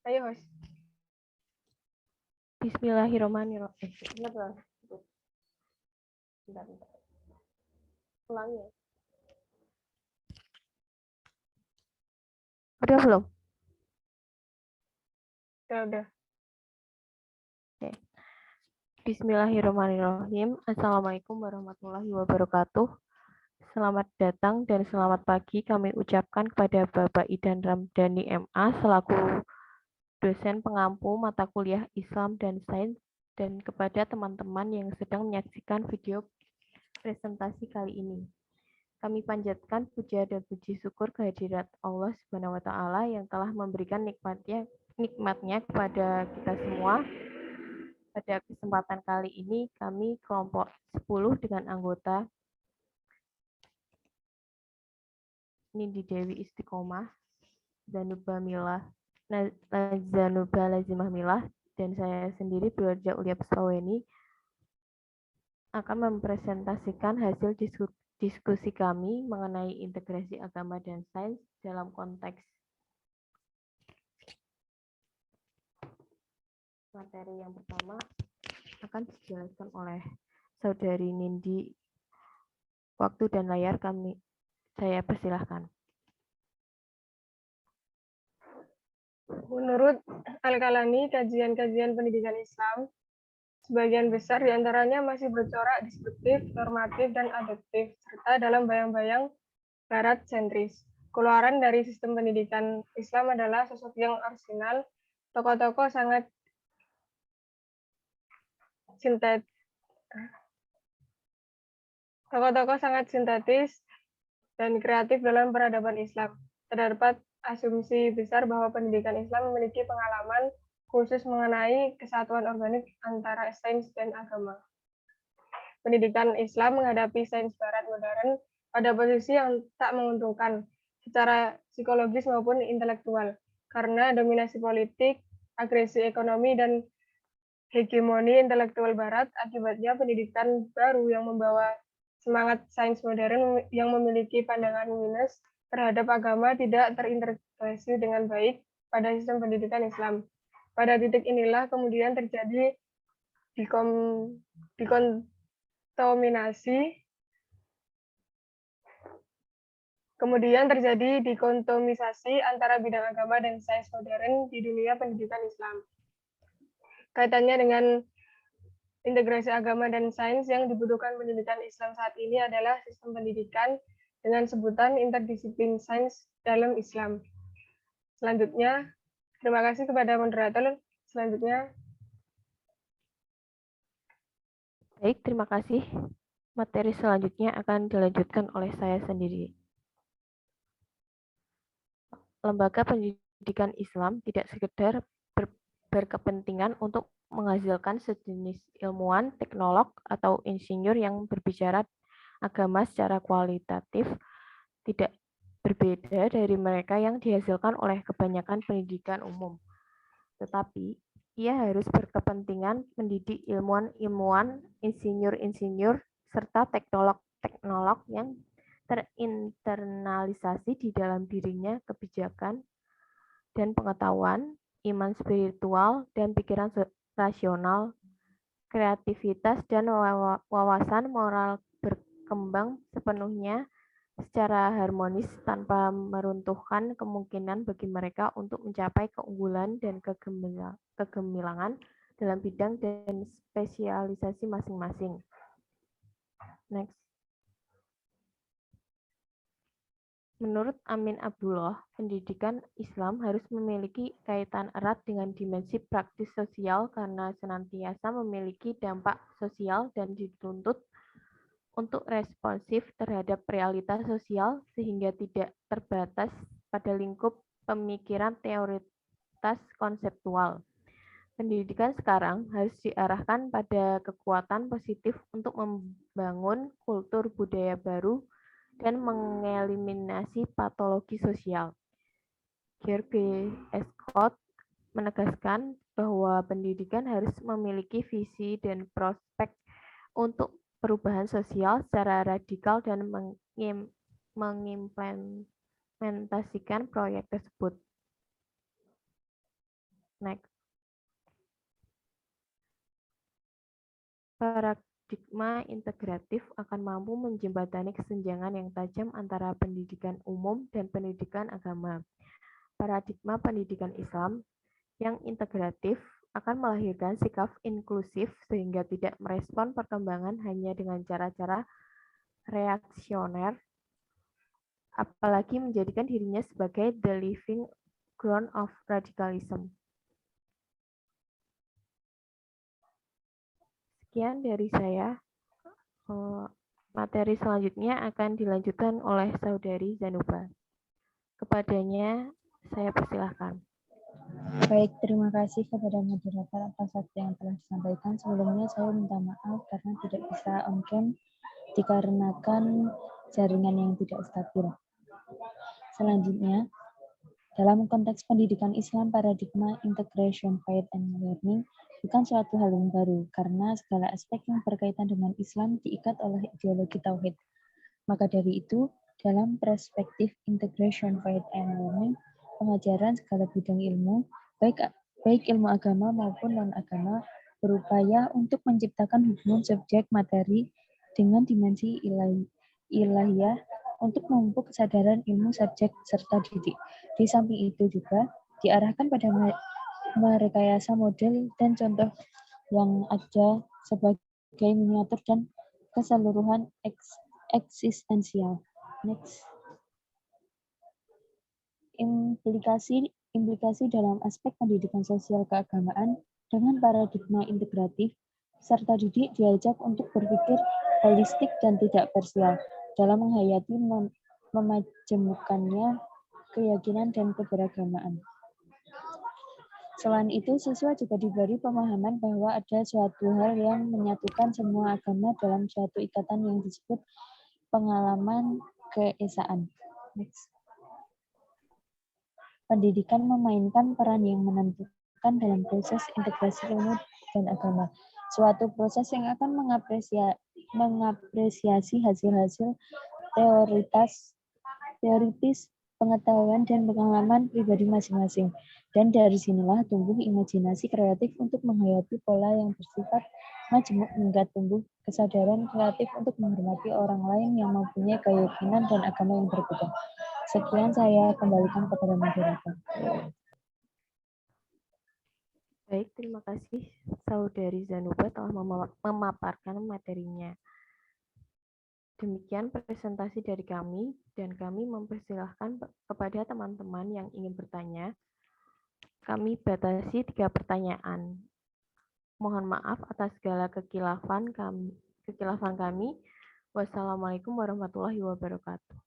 Ayo, host. Bismillahirrahmanirrahim. Bentar. Ulangi ya. Udah belum? Udah. Oke. Bismillahirrahmanirrahim. Assalamualaikum warahmatullahi wabarakatuh. Selamat datang dan selamat pagi kami ucapkan kepada Bapak Idan Ramdhani MA selaku dosen pengampu mata kuliah Islam dan Sains dan kepada teman-teman yang sedang menyaksikan video presentasi kali ini. Kami panjatkan puja dan puji syukur kehadirat Allah Subhanahu wa taala yang telah memberikan nikmatnya kepada kita semua. Pada kesempatan kali ini kami kelompok 10 dengan anggota Nindi Dewi Istiqomah, Zanuba Lazimah Milah, dan saya sendiri Belajar Ulia Pespaweni akan mempresentasikan hasil diskusi kami mengenai integrasi agama dan sains dalam konteks materi yang pertama akan dijelaskan oleh Saudari Nindi. Waktu dan layar saya persilahkan. Menurut Al-Kalani, kajian-kajian pendidikan Islam, sebagian besar diantaranya masih bercorak deskriptif, normatif, dan aduktif, serta dalam bayang-bayang barat sentris. Keluaran dari sistem pendidikan Islam adalah sosok yang orisinal, tokoh-tokoh sangat sintetis dan kreatif dalam peradaban Islam. Terdapat asumsi besar bahwa pendidikan Islam memiliki pengalaman khusus mengenai kesatuan organik antara sains dan agama. Pendidikan Islam menghadapi sains barat modern pada posisi yang tak menguntungkan secara psikologis maupun intelektual karena dominasi politik, agresi ekonomi, dan hegemoni intelektual barat. Akibatnya pendidikan baru yang membawa semangat sains modern yang memiliki pandangan minus terhadap agama tidak terintegrasi dengan baik pada sistem pendidikan Islam. Pada titik inilah kemudian terjadi dikontomisasi antara bidang agama dan sains modern di dunia pendidikan Islam. Kaitannya dengan integrasi agama dan sains yang dibutuhkan pendidikan Islam saat ini adalah sistem pendidikan dengan sebutan interdisiplin sains dalam Islam. Selanjutnya, terima kasih kepada moderator. Selanjutnya. Baik, terima kasih. Materi selanjutnya akan dilanjutkan oleh saya sendiri. Lembaga pendidikan Islam tidak sekedar berkepentingan untuk menghasilkan sejenis ilmuwan, teknolog, atau insinyur yang berbicara agama secara kualitatif, tidak berbeda dari mereka yang dihasilkan oleh kebanyakan pendidikan umum. Tetapi, ia harus berkepentingan mendidik ilmuwan-ilmuwan, insinyur-insinyur, serta teknolog-teknolog yang terinternalisasi di dalam dirinya kebijakan dan pengetahuan, iman spiritual, dan pikiran rasional, kreativitas, dan wawasan moral berkembang sepenuhnya secara harmonis tanpa meruntuhkan kemungkinan bagi mereka untuk mencapai keunggulan dan kegemilangan dalam bidang dan spesialisasi masing-masing. Next. Menurut Amin Abdullah, pendidikan Islam harus memiliki kaitan erat dengan dimensi praktis sosial karena senantiasa memiliki dampak sosial dan dituntut untuk responsif terhadap realitas sosial sehingga tidak terbatas pada lingkup pemikiran teoritas konseptual. Pendidikan sekarang harus diarahkan pada kekuatan positif untuk membangun kultur budaya baru dan mengeliminasi patologi sosial. George Scott menegaskan bahwa pendidikan harus memiliki visi dan prospek untuk perubahan sosial secara radikal dan mengimplementasikan proyek tersebut. Next. Paradigma integratif akan mampu menjembatani kesenjangan yang tajam antara pendidikan umum dan pendidikan agama. Paradigma pendidikan Islam yang integratif akan melahirkan sikap inklusif sehingga tidak merespon perkembangan hanya dengan cara-cara reaksioner, apalagi menjadikan dirinya sebagai the living ground of radicalism. Sekian dari saya. Materi selanjutnya akan dilanjutkan oleh Saudari Zanuba. Kepadanya saya persilahkan. Baik, terima kasih kepada moderator atas waktu yang telah disampaikan. Sebelumnya saya minta maaf karena tidak bisa on cam dikarenakan jaringan yang tidak stabil. Selanjutnya, dalam konteks pendidikan Islam, paradigma integration, faith, and learning bukan suatu hal yang baru karena segala aspek yang berkaitan dengan Islam diikat oleh ideologi tauhid. Maka dari itu, dalam perspektif integration, faith, and learning, pengajaran segala bidang ilmu, baik ilmu agama maupun non-agama, berupaya untuk menciptakan hubungan subjek materi dengan dimensi ilahiyah untuk memupuk kesadaran ilmu subjek serta didik. Di samping itu juga diarahkan pada merekayasa model dan contoh yang ada sebagai miniatur dan keseluruhan eksistensial. Next. Implikasi dalam aspek pendidikan sosial keagamaan dengan paradigma integratif serta didik diajak untuk berpikir holistik dan tidak parsial dalam menghayati memajemukkannya keyakinan dan keberagamaan. Selain itu, siswa juga diberi pemahaman bahwa ada suatu hal yang menyatukan semua agama dalam suatu ikatan yang disebut pengalaman keesaan. Next. Pendidikan memainkan peran yang menentukan dalam proses integrasi ilmu dan agama. Suatu proses yang akan mengapresiasi hasil-hasil teoritis, pengetahuan, dan pengalaman pribadi masing-masing. Dan dari sinilah tumbuh imajinasi kreatif untuk menghayati pola yang bersifat majemuk hingga tumbuh kesadaran kreatif untuk menghormati orang lain yang mempunyai keyakinan dan agama yang berbeda. Sekian saya kembalikan kepada moderator. Baik, terima kasih Saudari Zanuba telah memaparkan materinya. Demikian presentasi dari kami dan kami mempersilahkan kepada teman-teman yang ingin bertanya. Kami batasi 3 pertanyaan. Mohon maaf atas segala kekilafan kami. Wassalamualaikum warahmatullahi wabarakatuh.